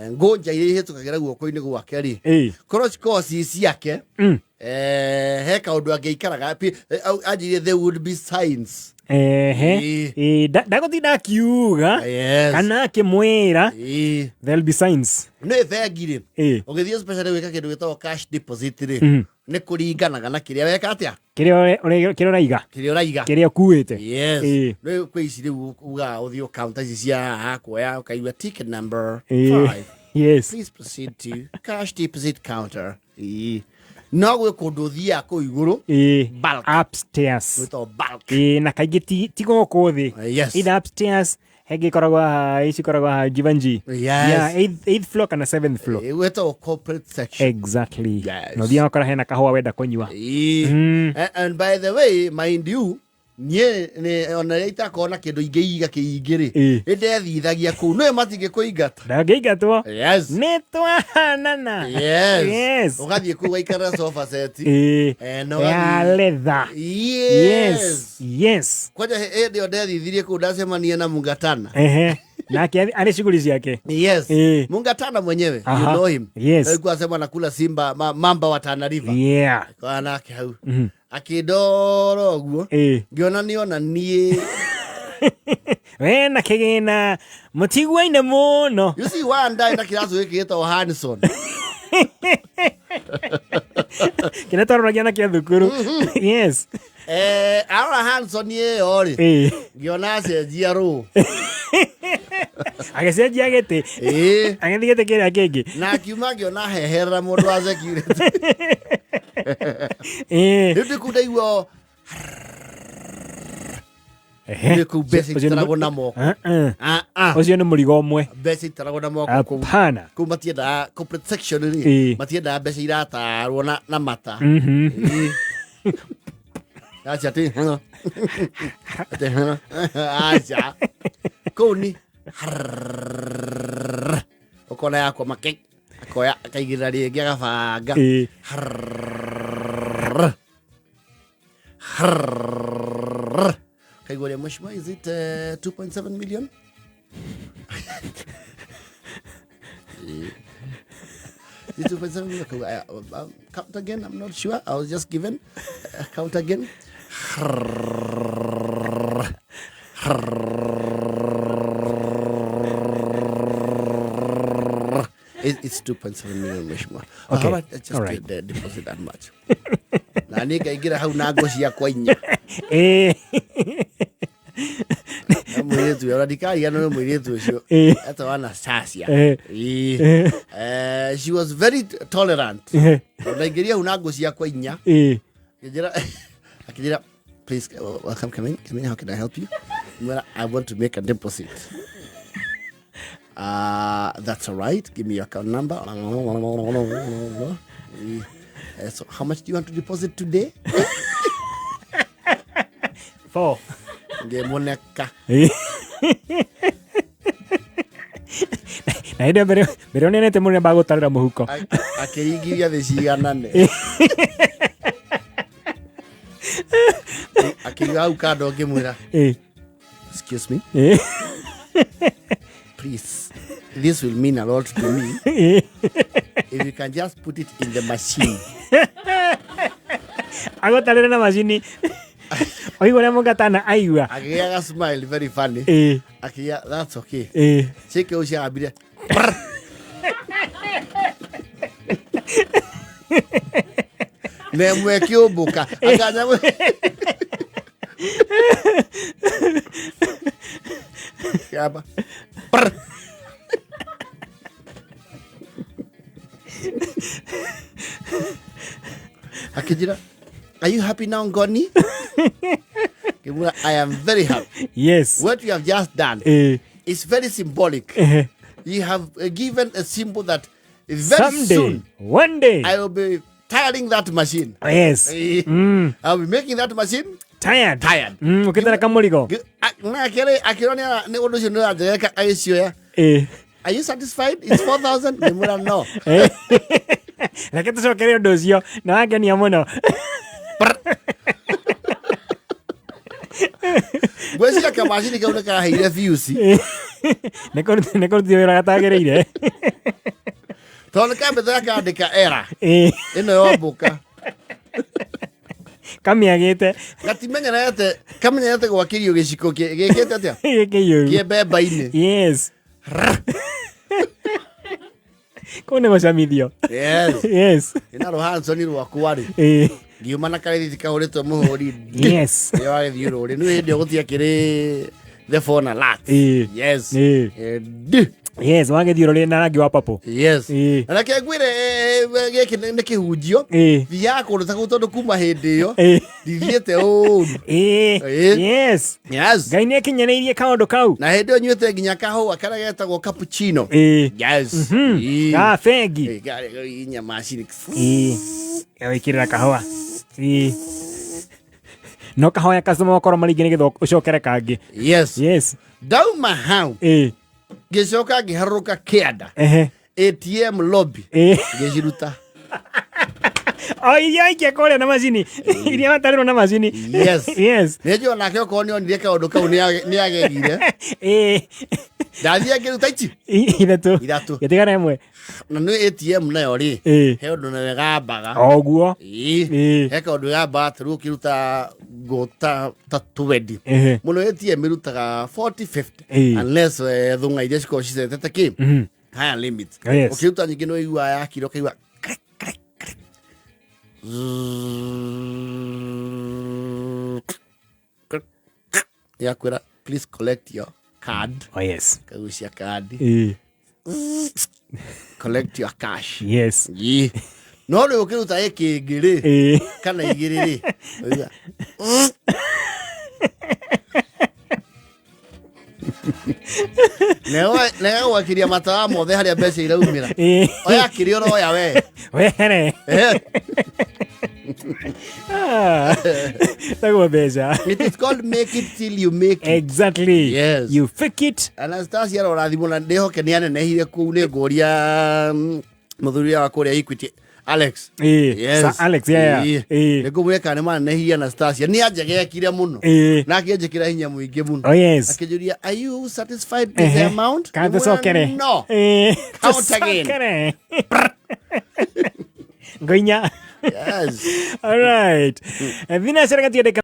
ngonja iria hitukagera guoko-ini gwake ri korwo cikorwo ci ciake he kaundu angiikaraga anjire there would be signs ndagutinda akiuga kana akimwira there'll be signs nä bengi rä å gä thiä special gwä ka kä ndå gä tagwo cash deposit rä nä kå ringanaga na kä rä a weka atä a kä rä a å raiga kä rä a å kuä te rä kwä ici rä u ugaga å thiä counter ici cia kuoya å kaigua ticket number 5 please proceed to cash deposit counter no gwä kå ndå thiaga kå igå rå upstairs gwä bulk na kaingä ti gå thä either upstairs hegi koragwa ici koragwa jivanji 8th floor kana 7th floor gwä corporate section exactly no thiaga kora hena kahua wenda kunyua and by the way mind you nie ne ona rita kona kindu ingeiga kiingiri ndethithagia ku no matinge kuingata ndangeigatwo ni twanana ugathie ku waikara sofa set no ya leather yes kwaja ndio ndethithirie ku ndacemania na Mungatana nake ari shughuli ciake Mungatana mwenyewe you know him alikuwa sema nakula simba mamba wa Tana River kwa nake hau akidoro guo ngiona niona nie wena kigina mutigwaine muno you see one day na kirazo gikito Hanson kina torogia na kia thukuru yes ara Hanson ye ori ngiona cenjia ru agecenjia gete agethigete kira kingi na kiuma ngiona heherera mundu wa security ndio kudaigwo ku basic tarago na moko ucio ni murigo umwe basic tarago na moko hapana ku matienda corporate section ri matienda basic iratarwo na mata acha ti acha kuni ukona yako make akoya akaigira ringi agabanga kaigwa mheshimiwa is it 2.7 million Is 2.7 million count again I'm not sure I was just given count again It's 2.7 million mheshimiwa. Okay. All right, let's just get the deposit that much. Na nika igira hau na ngoci ya kwa inya. Mwiretu ya radikali ya no mwiretu ucio. Ata wana sasia. She was very tolerant. Na igiria hau na ngoci ya kwa inya. Akijira please welcome come in how can I help you? I want to make a deposit. That's all right. Give me your account number. So how much do you want to deposit today? 4. Ngemoneka. Na ide bere onenete mune bagutarira muhuko. Akirigiria thiciganane. Akiga au kado ngimwira. Excuse me. Please, this will mean a lot to me if you can just put it in the machine. Agotarira na machine. Oigwa Mungatana aigua. Akiga smile very funny. Akiga that's okay. Cheke ucia abire. Nemwe kiumbuka. Akanya Yaba. Akijira, are you happy now, Ngoni? I am very happy. Yes. What you have just done is very symbolic. You have given a symbol that very someday, soon, one day, I will be tiring that machine. Yes. I'll be making that machine tired. Ukitara kamurigo. Na akironi ne undu cio ndirajeka aicio Are you satisfied? It's 4,000. Nemura no. Reke tucokere undu ucio na wangenia muno. Gweciria kamacini kau nĩ kaheire views. Nĩ kũruti wĩra gataagĩrĩire. Tondå kambä yakandä ka era ä no yomboka kamĩagĩte kamenyerete gwakä rio gä ciko gä kä te atä a kä mbemba-inä yes kå nä gå camithio yes ä na rå hansoni rwaku warä ngiuma na karĩthiti kahå rä two må hå ri yes ä wagä thiå rå rä nä hä ndä ä yo gå tiakä rä the phone alert yes yes wagĩthiĩ rũrĩ na rangi wa papo yes na reke ngwĩre gĩkĩ nĩ kĩhunjio thiaga kũndũ ta kũu tondũ kuma hĩndĩ ĩyo ndithiĩte ũũru yes Ngai nĩ ekinyanĩirie kaũndũ kau na hĩndĩ ĩyo nyuĩte nginya kahũa karĩa getagwo cappuccino yes bengi inya macini wĩkĩrĩra kahũa no kahoya customer wakorwo maringĩ nĩgetha ũcokere kangĩ yes ndauma hau ngĩcoka ngĩharũrũka kĩanda ATM lobby ngĩciruta iria aikia kũrĩa na macini iria watarĩrwo na macini yes nĩ njũa nake okorwo nĩ onire kaũndũ kau nĩ agegire ndathiĩ ngĩruta ici ithatũ gĩtigana ĩmwe na nĩ ATM nayo rĩ he ũndũ nayo ĩgambaga oguo he kaũndũ ĩgambaga ta rĩu ũkĩruta ngũ ta 20 mũno ATM ĩrutaga 40-50 unless thũng'a iria cikorwo cicetete kĩ higher limit ũkĩruta nyingĩ nĩ ũiguaga yakire ũkaigua yakwĩra please collect your card kagucia card collect your cash no rĩu ũkĩruta ĩkĩngĩ rĩ kana igĩrĩ rĩ nega gwakiria matawa mothe harĩa mbeca iraumĩra oyakĩrĩ oroya were Tago mbeca. It is called make it till you make it. Exactly. Yes. You fake it. Anastasia rora thimo na ndehoke nĩ anenehire kũu nĩ ngũria mũthuri wa kũrĩa Equity Alex. Yes. Alex nĩ ngũmwĩra kana nĩ manenehire Anastasia nĩ anjegekire mũno na akĩnjĩkĩra hinya mũingĩ mũno akĩnjũria are you satisfied with the amount? No. Count again. Ngoinya. Yes. All right. Vina serikati